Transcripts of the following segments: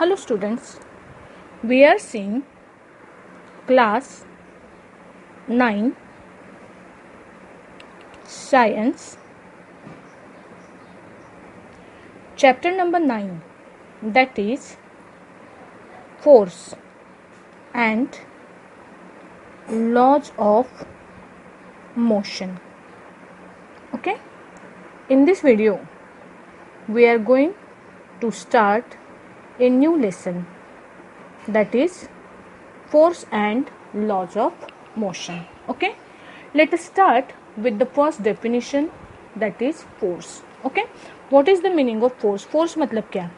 Hello students, we are seeing class 9 science chapter number 9, that is force and laws of motion. Okay, in this video we are going to start a new lesson, that is force and laws of motion. Okay, let us start with the first definition, that is force. Okay, what is the meaning of force? Force मतलब क्या?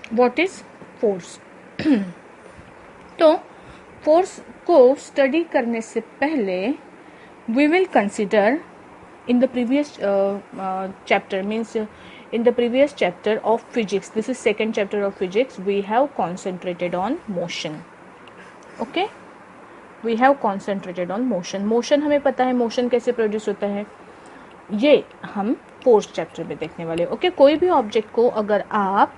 What is force? तो force को study करने से पहले we will consider in the previous chapter, means in the previous chapter of physics, this is second chapter of physics, we have concentrated on motion. Okay, we have concentrated on motion. motion हमें पता है motion कैसे produce होता है, ये हम force chapter में देखने वाले. ओके, कोई भी ऑब्जेक्ट को अगर आप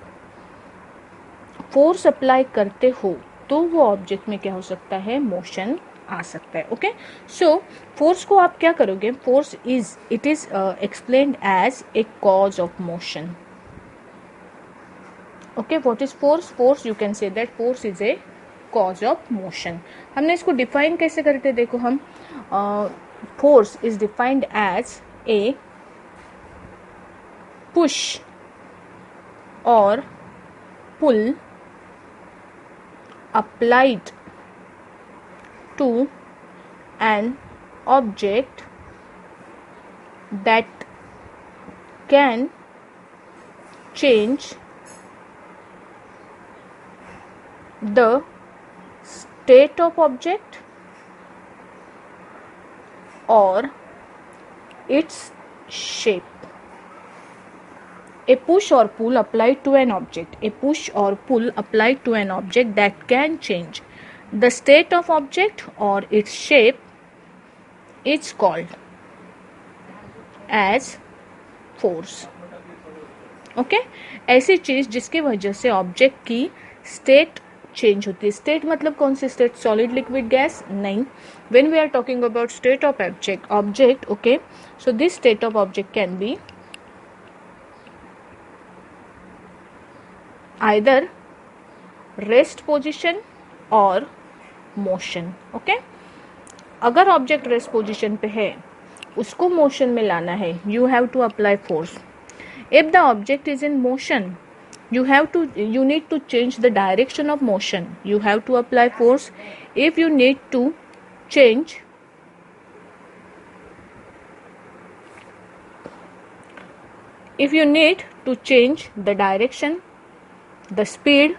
फोर्स अप्लाई करते हो तो वो ऑब्जेक्ट में क्या हो सकता है, मोशन आ सकता है. ओके, सो फोर्स को आप क्या करोगे, force is explained as a cause of motion. Okay, what is force? Force you can say that force is a cause of motion. हमने इसको डिफाइन कैसे करते, देखो हम force is defined as a push और pull applied to an object that can change the state of object or its shape. A push or pull applied to an object. A push or pull applied to an object that can change the state of object or its shape is called as force. Okay? ऐसी चीज जिसकी वजह से object की state change होती है. State मतलब कौन सी स्टेट? Solid, liquid, gas? नहीं. When we are talking about state of object, okay, so this state of object can be either rest position or motion. okay, अगर ऑब्जेक्ट रेस्ट पोजिशन पे है, उसको मोशन में लाना है, you have to apply force. If the object is in motion, you need to change the direction of motion, you have to apply force. If you need to change the direction, the speed,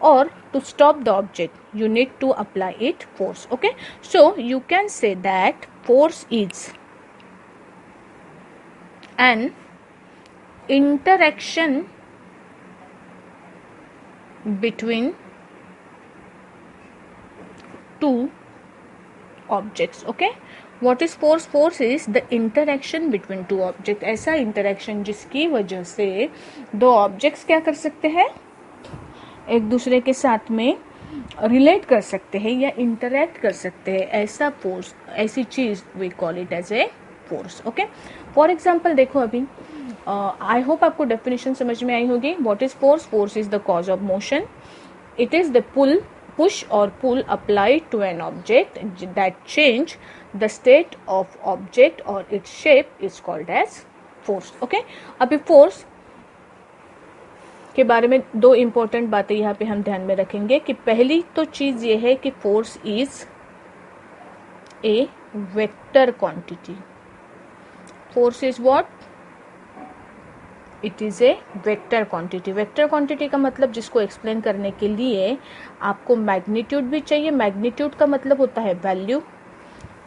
or to stop the object, you need to apply it force. Okay, so you can say that force is an interaction between two objects. Okay, what is force? Force is the interaction between two objects. ऐसा interaction जिसकी वजह से दो objects क्या कर सकते हैं, एक दूसरे के साथ में रिलेट कर सकते हैं या इंटरैक्ट कर सकते हैं. ऐसा फोर्स, ऐसी चीज we call it as a force. Okay, for example देखो, अभी आई होप आपको डेफिनेशन समझ में आई होगी. What is force? Force is the cause of motion. It is the push or pull applied to an object that change the state of object or its shape is called as force. Okay, अभी force के बारे में दो important बातें यहाँ पे हम ध्यान में रखेंगे कि पहली तो चीज ये है कि force is A vector quantity. Force is what? It is a vector quantity. Vector quantity का मतलब, जिसको एक्सप्लेन करने के लिए आपको मैग्नीट्यूड भी चाहिए. मैग्नीट्यूड का मतलब होता है वैल्यू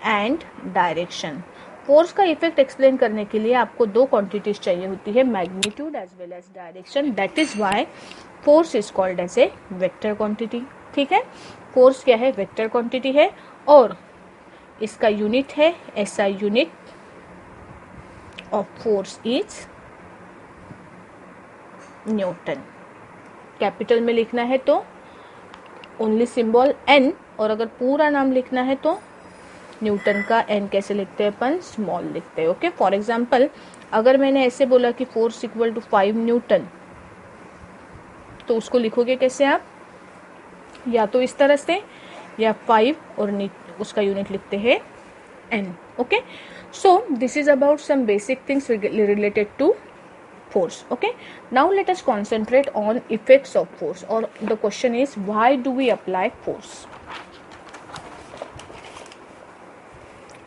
एंड डायरेक्शन. फोर्स का इफेक्ट एक्सप्लेन करने के लिए आपको दो क्वांटिटीज चाहिए होती है, magnitude as well as direction. That is why force is called as a vector quantity. ठीक है, फोर्स क्या है? वेक्टर क्वांटिटी है और इसका यूनिट है SI unit of force is Newton. Capital में लिखना है तो ओनली सिंबल एन, और अगर पूरा नाम लिखना है तो न्यूटन का एन कैसे लिखते हैं अपन, स्मॉल लिखते हैं। ओके, फॉर एग्जाम्पल अगर मैंने ऐसे बोला कि फोर्स इक्वल टू 5 न्यूटन, तो उसको लिखोगे कैसे आप, या तो इस तरह से या 5 और उसका यूनिट लिखते हैं N. Okay, so this is about some basic things related to force. Okay, now let us concentrate on effects of force, or the question is why do we apply force.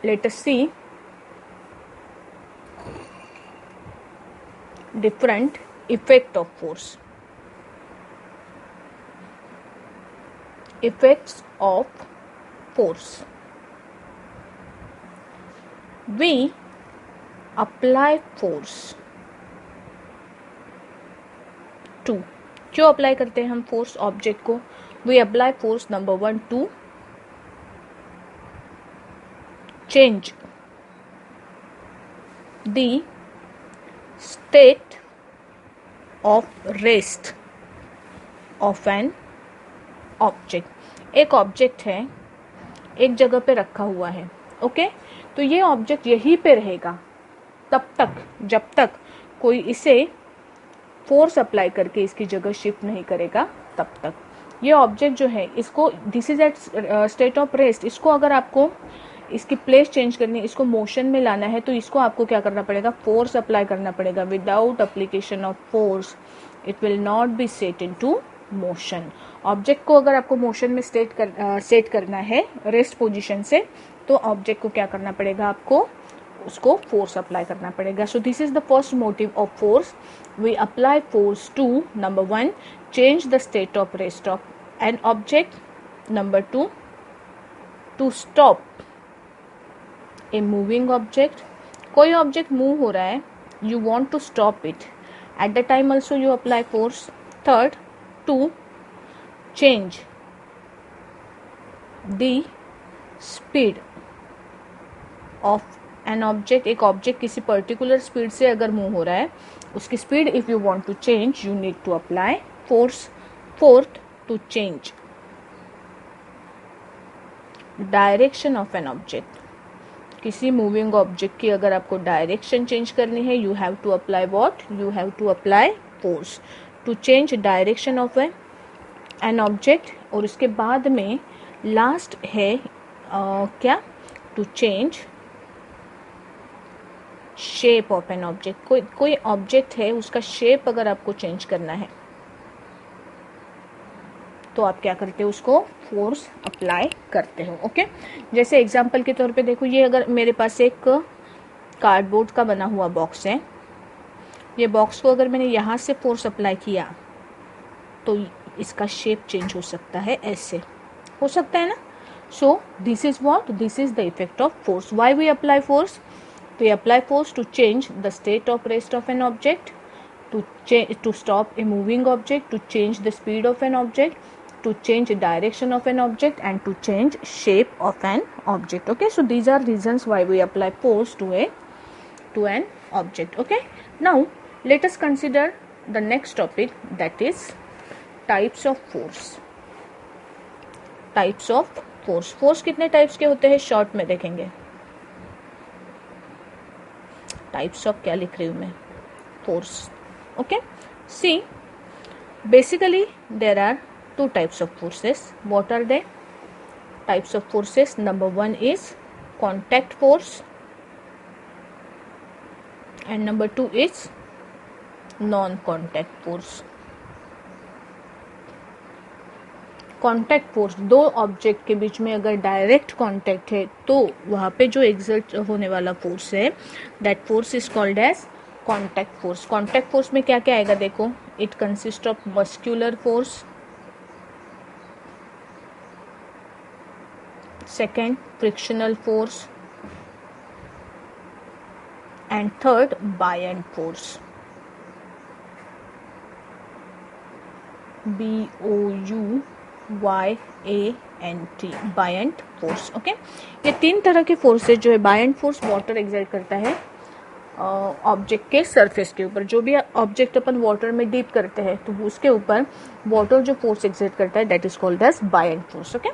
Let us see different effect of force. Effects of force. We apply force to, क्यों apply करते हैं हम force object को, we apply force number 1 to change the state of rest of an object. एक object है, एक जगह पे रखा हुआ है, ओके, तो ये ऑब्जेक्ट यहीं पे रहेगा तब तक जब तक कोई इसे फोर्स अप्लाई करके इसकी जगह शिफ्ट नहीं करेगा तब तक। ये ऑब्जेक्ट जो है इसको, this is at state of rest, इसको अगर आपको इसकी प्लेस चेंज करनी, इसको मोशन में लाना है, तो इसको आपको क्या करना पड़ेगा, फोर्स अप्लाई करना पड़ेगा। Without application of force it will not be set into motion. Object को अगर आपको मोशन में सेट करना है रेस्ट पोजिशन से, तो ऑब्जेक्ट को क्या करना पड़ेगा, आपको उसको फोर्स अप्लाई करना पड़ेगा। So this is the first motive of force. We apply force to number 1 change the state of rest of an object, number 2 to stop a moving object. कोई ऑब्जेक्ट मूव हो रहा है, you want to stop it, at the time also you apply force. Third, to change the speed of an object. एक object किसी particular speed से अगर move हो रहा है, उसकी speed if you want to change, you need to apply force. Fourth, to change direction of an object. किसी moving object की अगर आपको डायरेक्शन चेंज करनी है, you have to apply what, you have to apply force to change direction of an object. और उसके बाद में लास्ट है क्या, to change shape of an object. कोई ऑब्जेक्ट है, उसका शेप अगर आपको चेंज करना है, तो आप क्या करते हो, उसको फोर्स अप्लाई करते हो। ओके, जैसे एग्जांपल के तौर पे देखो, ये अगर मेरे पास एक कार्डबोर्ड का बना हुआ बॉक्स है, ये बॉक्स को अगर मैंने यहाँ से फोर्स अप्लाई किया तो इसका शेप चेंज हो सकता है, ऐसे हो सकता है ना। So this is what, this is the effect of force. Why we apply force, we apply force to change the state of rest of an object, to stop a moving object, to change the speed of an object, to change direction of an object, and to change shape of an object. Okay, so these are reasons why we apply force to an object. Okay, now let us consider the next topic, that is types of force. Types of force. Force कितने types के होते हैं, short में देखेंगे। Types of क्या लिख रही हूँ मैं, force. Okay, see basically there are 2 types of forces. What are they types of forces? Number 1 is contact force and number 2 is non contact force. Contact force, दो ऑब्जेक्ट के बीच में अगर डायरेक्ट कॉन्टैक्ट है, तो वहाँ पे जो एक्सर्ट होने वाला फोर्स है, that force is called as contact force. Contact force में क्या क्या आएगा देखो, it consist of muscular force, second frictional force, and third buoyant force, BOUYANT, buoyant force. Okay, ये 3 तरह के फोर्सेज जो है, बायंट फोर्स वाटर एक्सर्ट करता है ऑब्जेक्ट के सरफेस के ऊपर। जो भी ऑब्जेक्ट अपन वाटर में डीप करते हैं तो उसके ऊपर वाटर जो फोर्स एक्सर्ट करता है that is called as buoyant force. Okay,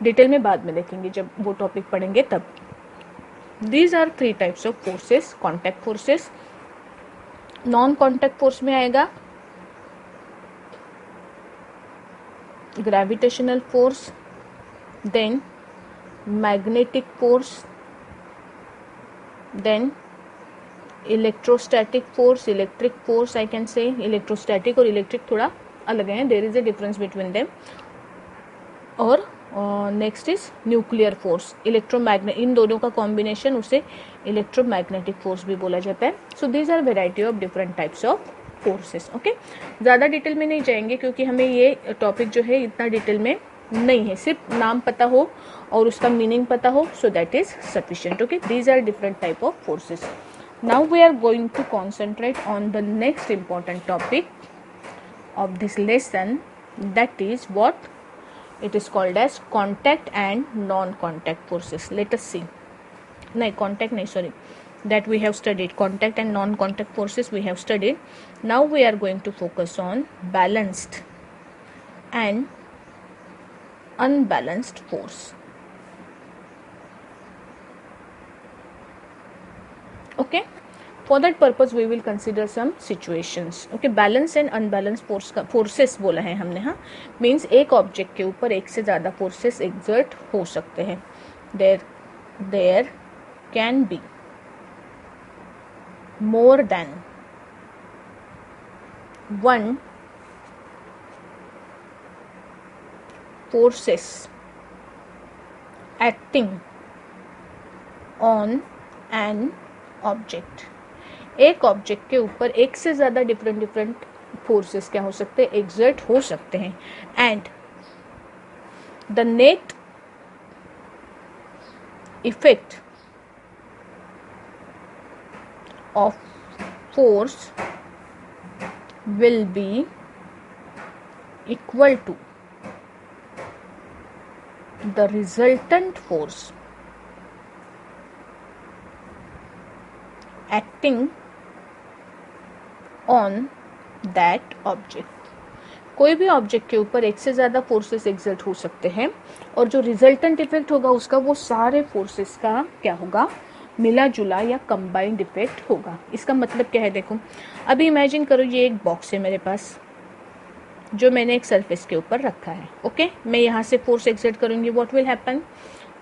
detail में बाद में देखेंगे जब वो टॉपिक पढ़ेंगे तब। These are 3 types of forces. Contact forces, non contact force में आएगा gravitational force, then magnetic force, then electrostatic force, electric force I can say. Electrostatic और इलेक्ट्रिक थोड़ा अलग है, there is a difference between them. और next is nuclear force, electromagnet, इन दोनों का कॉम्बिनेशन उसे इलेक्ट्रोमैग्नेटिक फोर्स भी बोला जाता है। So these are variety of different types of forces. Okay, ज़्यादा डिटेल में नहीं जाएंगे क्योंकि हमें ये टॉपिक जो है इतना डिटेल में नहीं है, सिर्फ नाम पता हो और उसका मीनिंग पता हो, so that is sufficient. Okay, these are different type of forces. Now we are going to concentrate on the next important topic of this lesson, that is what it is called as contact and non-contact forces. Let us see. That we have studied contact and non-contact forces we have studied. Now we are going to focus on balanced and unbalanced force. Okay, for that purpose we will consider some situations. Okay, balance and unbalanced forces बोला है हमने, हाँ, means एक object के ऊपर एक से ज़्यादा फोर्सेस एक्सर्ट हो सकते हैं। There can be more than one forces acting on an object. एक ऑब्जेक्ट के ऊपर एक से ज़्यादा डिफरेंट फोर्सेस क्या हो सकते हैं, एक्सर्ट हो सकते हैं। And the net effect of force will be equal to the resultant force acting on that object. कोई भी ऑब्जेक्ट के ऊपर एक से ज़्यादा फोर्सेस एक्सर्ट हो सकते हैं और जो रिजल्टेंट इफेक्ट होगा उसका वो सारे फोर्सेस का क्या होगा, मिला जुला या कंबाइंड इफेक्ट होगा। इसका मतलब क्या है, देखो अभी इमेजिन करो ये एक बॉक्स है मेरे पास जो मैंने एक सरफेस के ऊपर रखा है। ओके, मैं यहाँ से फोर्स एक्सर्ट करूँगी, what will happen,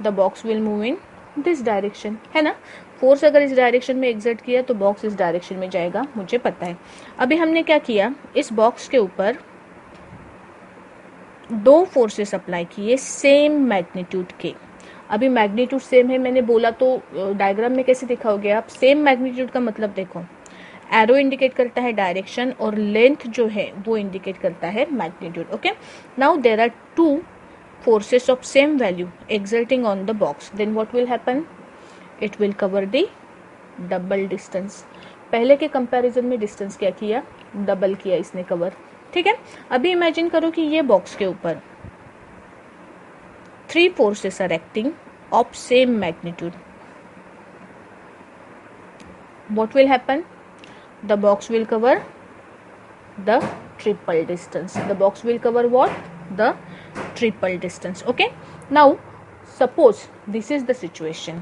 the box will move in this direction, है ना। फोर्स अगर इस डायरेक्शन में एक्सर्ट किया तो बॉक्स इस डायरेक्शन में जाएगा, मुझे पता है। अभी हमने क्या किया, इस बॉक्स के ऊपर 2 फोर्सेस अप्लाई किए सेम मैग्नीट्यूड के। अभी मैग्नीट्यूड सेम है मैंने बोला तो डायग्राम में कैसे दिखाओगे आप, सेम मैग्नीट्यूड का मतलब देखो एरो इंडिकेट करता है डायरेक्शन और लेंथ जो है वो इंडिकेट करता है magnitude. Okay, now there are 2 forces of same value exerting on the box, then what will happen, it will cover the double distance। पहले के कंपैरिजन में डिस्टेंस क्या किया, डबल किया इसने कवर। ठीक है, अभी इमेजिन करो कि ये बॉक्स के ऊपर 3 forces are acting of same magnitude, what will happen, the box will cover the triple distance, the box will cover what, the triple distance। Okay, now suppose this is the situation,